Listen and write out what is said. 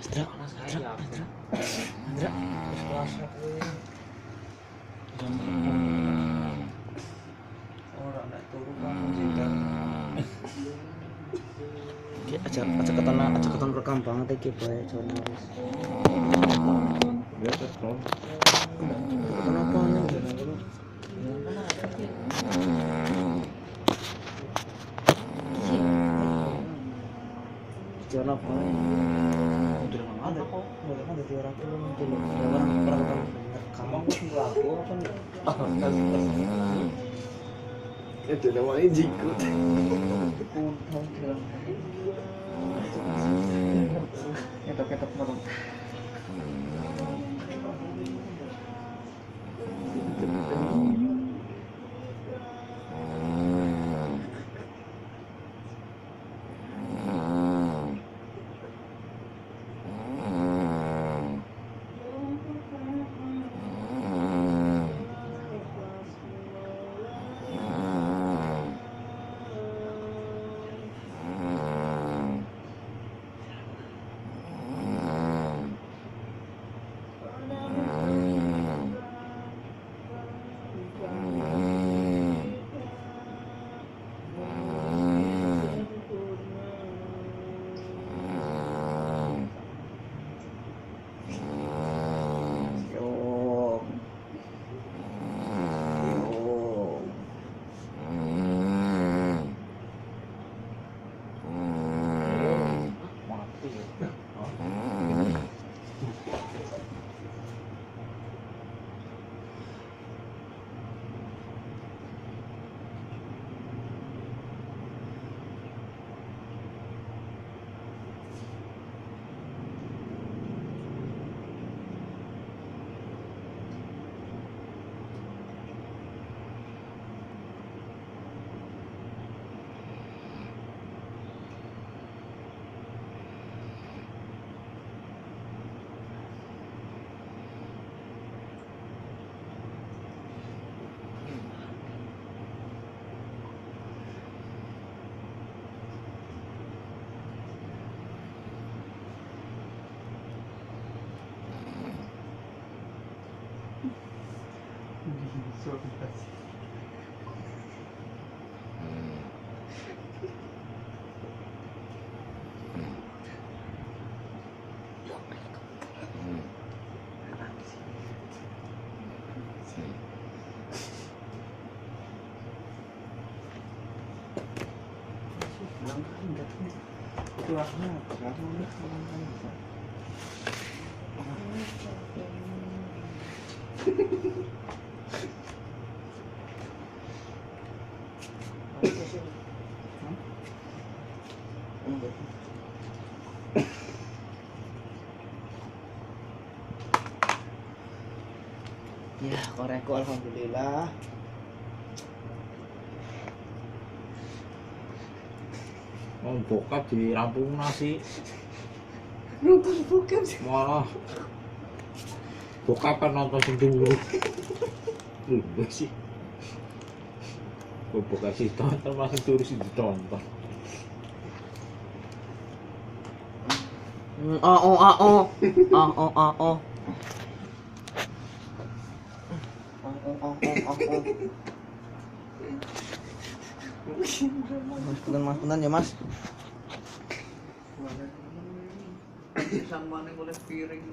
Andra. Orang nak turun aja keton rekam banget iki bae jurnalis. Ya terus. Kenapa nih? Jurnal apa? Ada kok, boleh ada di orang tuh mungkin orang rekam aku apa nih? Itu namanya jikut. Ketok-ketok bareng. Itu aku ya koreku alhamdulillah. Mau bokap di rampung nasi. Nonton bokep sih. Malah bokap kan nonton sing dulu. Lu sih. Kok bokap sih tonton masih terus ditonton. Mas, punten ya Mas. Sang mana boleh piring